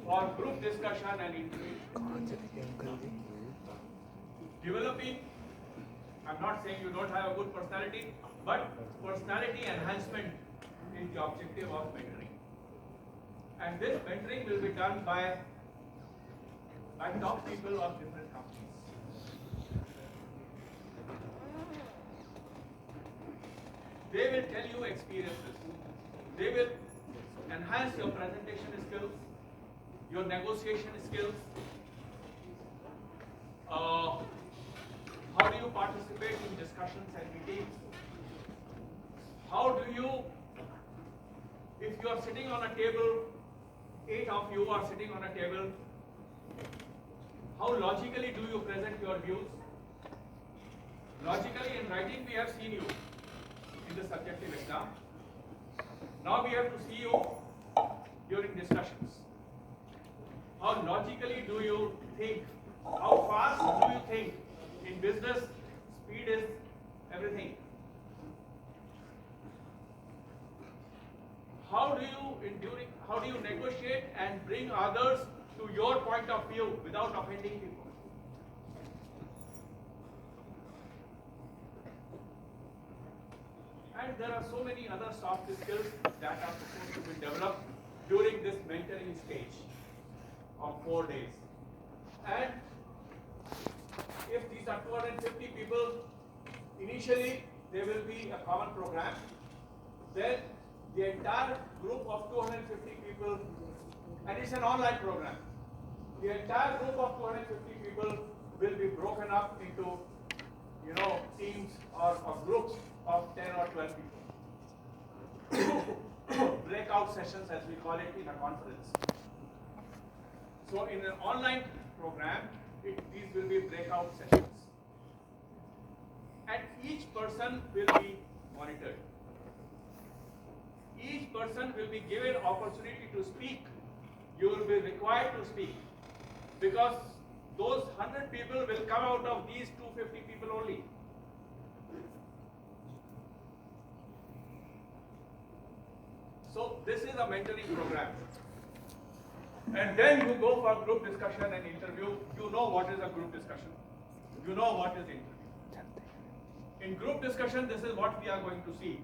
for group discussion and interview. Developing, I'm not saying you don't have a good personality, but personality enhancement is the objective of mentoring. And this mentoring will be done by top people of different companies. They will tell you experiences. They will enhance your presentation skills, your negotiation skills. How do you participate in discussions and meetings? How do you, if you are sitting on a table, 8 of you are sitting on a table, how logically do you present your views? Logically in writing we have seen you in the subjective exam. Now we have to see you during discussions. How logically do you think? How fast do you think? In business, speed is everything. How do you negotiate and bring others to your point of view without offending people? And there are so many other soft skills that are supposed to be developed during this mentoring stage of 4 days. And if these are 250 people, initially there will be a common program. Then the entire group of 250 people, and it's an online program. The entire group of 250 people will be broken up into, teams or groups of 10 or 12 people. Breakout sessions, as we call it in a conference. So in an online program, these will be breakout sessions. And each person will be monitored. Each person will be given opportunity to speak. You will be required to speak. Because those 100 people will come out of these 250 people only. So this is a mentoring program. And then you go for group discussion and interview. You know what is a group discussion. You know what is interview. In group discussion, this is what we are going to see.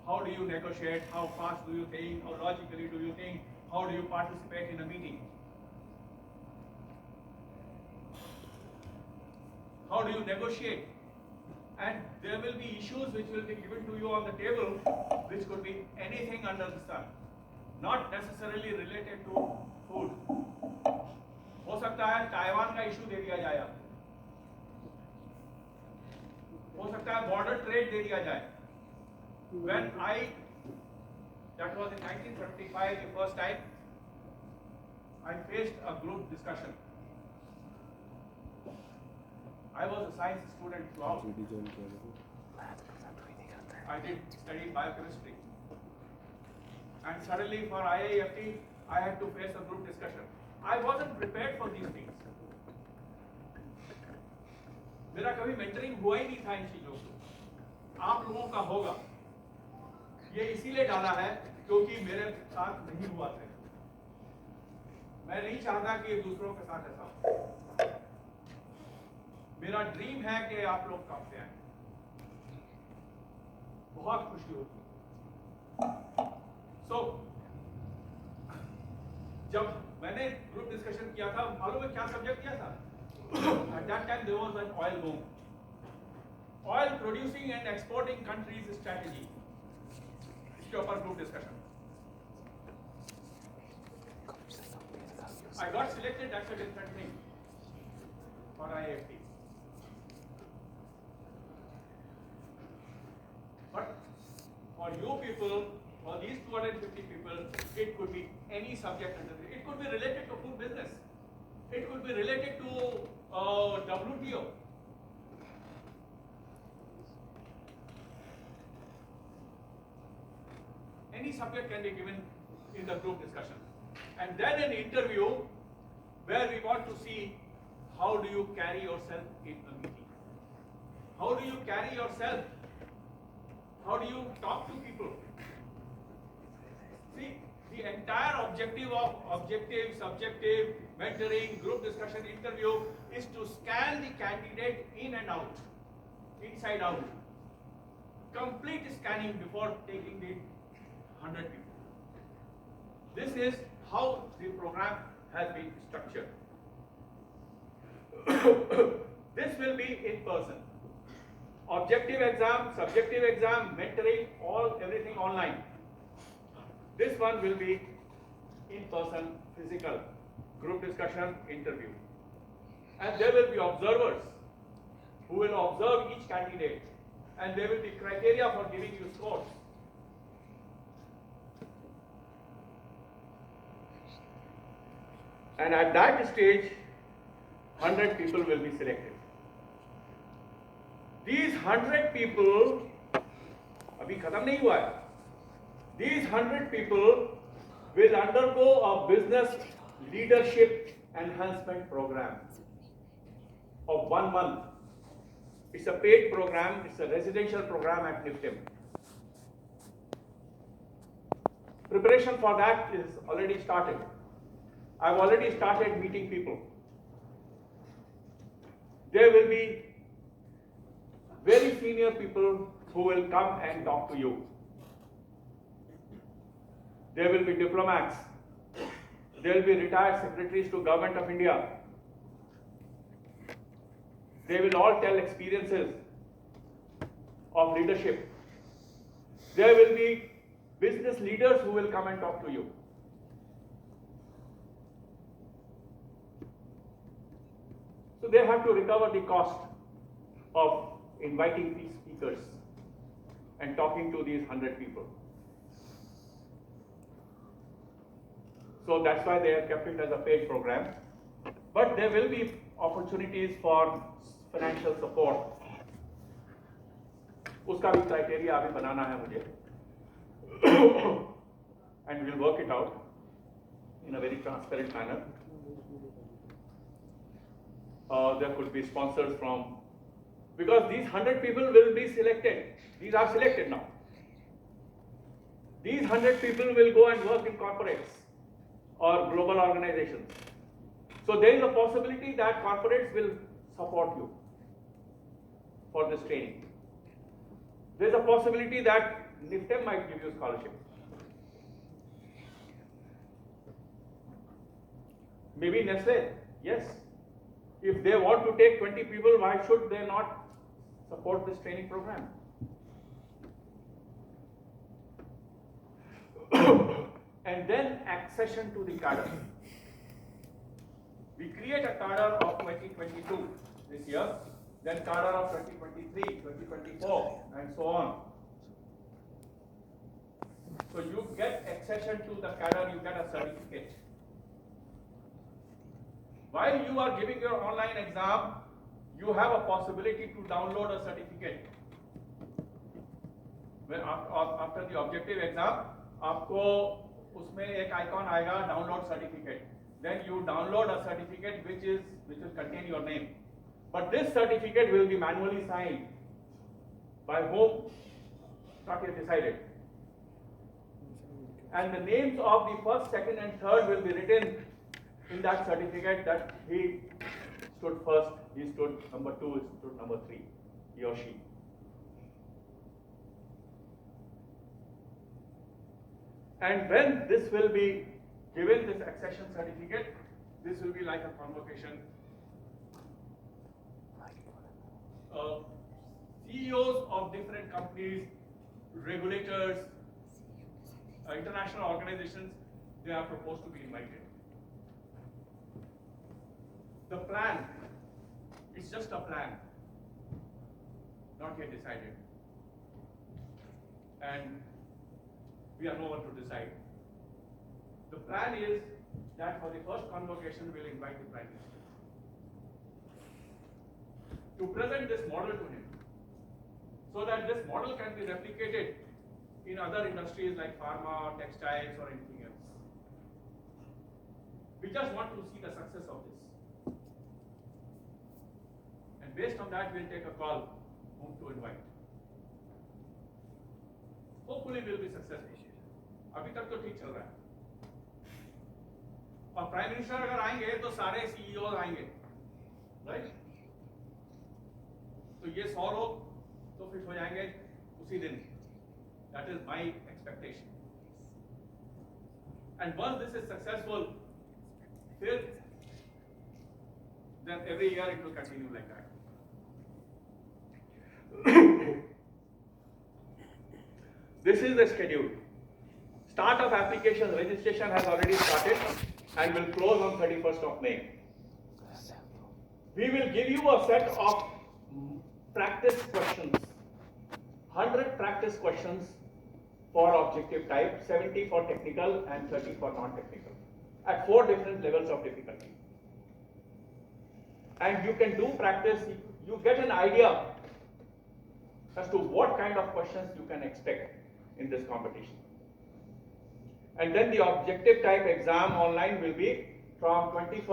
How do you negotiate? How fast do you think? How logically do you think? How do you participate in a meeting? How do you negotiate? And there will be issues which will be given to you on the table, which could be anything under the sun. Not necessarily related to food. हो सकता है Taiwan का issue दे दिया जाए आपको. हो सकता है border trade दे दिया जाए. When that was in 1975, the first time, I faced a group discussion. I was a science student throughout. I did study biochemistry. And suddenly for IIFT, I had to face a group discussion. I wasn't prepared for these things. मेरा कभी mentoring हुआ ही नहीं था इन चीजों को. आप लोगों का होगा. ये इसीलिए डाला है क्योंकि मेरे साथ नहीं हुआ था. मैं नहीं चाहता कि दूसरों के साथ ऐसा हो. मेरा ड्रीम है कि आप लोग काम पे आए. बहुत खुशी होती है. So, जब मैंने ग्रुप डिस्कशन किया था, मालूम है क्या सब्जेक्ट किया था? At that time there was an oil boom. Oil producing and exporting countries strategy. इसके ऊपर group discussion. I got selected, that's a different thing for IIFT. But for you people, for these 250 people, it could be any subject under it. It could be related to food business. It could be related to WTO. Any subject can be given in the group discussion. And then an interview where we want to see how do you carry yourself in a meeting. How do you carry yourself? How do you talk to people? See, the entire objective of objective, subjective, mentoring, group discussion, interview is to scan the candidate in and out, inside out. Complete scanning before taking the 100 people. This is how the program has been structured. This will be in person. Objective exam, subjective exam, mentoring, everything online. This one will be in person, physical, group discussion, interview. And there will be observers who will observe each candidate, and there will be criteria for giving you scores. And at that stage, 100 people will be selected. These 100 people, abhi khatam nahi hua hai. These 100 people will undergo a business leadership enhancement program of 1 month. It's a paid program, it's a residential program at NIFTEM. Preparation for that is already started. I've already started meeting people. There will be very senior people who will come and talk to you. There will be diplomats. There will be retired secretaries to Government of India. They will all tell experiences of leadership. There will be business leaders who will come and talk to you. So they have to recover the cost of inviting these speakers and talking to these 100 people. So that's why they have kept it as a paid program. But there will be opportunities for financial support. Uska bhi criteria abhi banana hai mujhe. And we'll work it out in a very transparent manner. There could be sponsors from, because these 100 people will be selected. These are selected now. These 100 people will go and work in corporates or global organizations. So there is a possibility that corporates will support you for this training. There is a possibility that NIFTEM might give you scholarship. Maybe Nestle, yes. If they want to take 20 people, why should they not support this training program? And then accession to the cadre. We create a cadre of 2022 this year, then cadre of 2023, 2024, and so on. So you get accession to the cadre, you get a certificate. While you are giving your online exam, you have a possibility to download a certificate. When after the objective exam, आपको उसमें एक icon आएगा download certificate. Then you download a certificate which will contain your name. But this certificate will be manually signed by whom? Not yet decided. And the names of the first, second, and third will be written in that certificate that he stood first, he stood number 2, he stood number 3, he or she. And when this will be given, this accession certificate, this will be like a convocation. CEOs of different companies, regulators, international organizations, they are proposed to be invited. The plan, it's just a plan, not yet decided. And we are no one to decide. The plan is that for the first convocation, we'll invite the Prime Minister to present this model to him, so that this model can be replicated in other industries like pharma, textiles, or anything else. We just want to see the success of this. And based on that, we'll take a call whom to invite. Hopefully we'll be successful. अभी तक तो ठीक चल रहा है. और prime minister अगर आएंगे तो सारे सीईओ आएंगे, राइट? तो ये 100 लोग तो फिट हो जाएंगे उसी दिन. That is my expectation. And once this is successful, then every year it will continue like that. This is the schedule. Start of application registration has already started and will close on 31st of May. We will give you a set of practice questions, 100 practice questions for objective type, 70 for technical and 30 for non-technical, at 4 different levels of difficulty. And you can do practice, you get an idea as to what kind of questions you can expect in this competition. And then the objective type exam online will be from 21st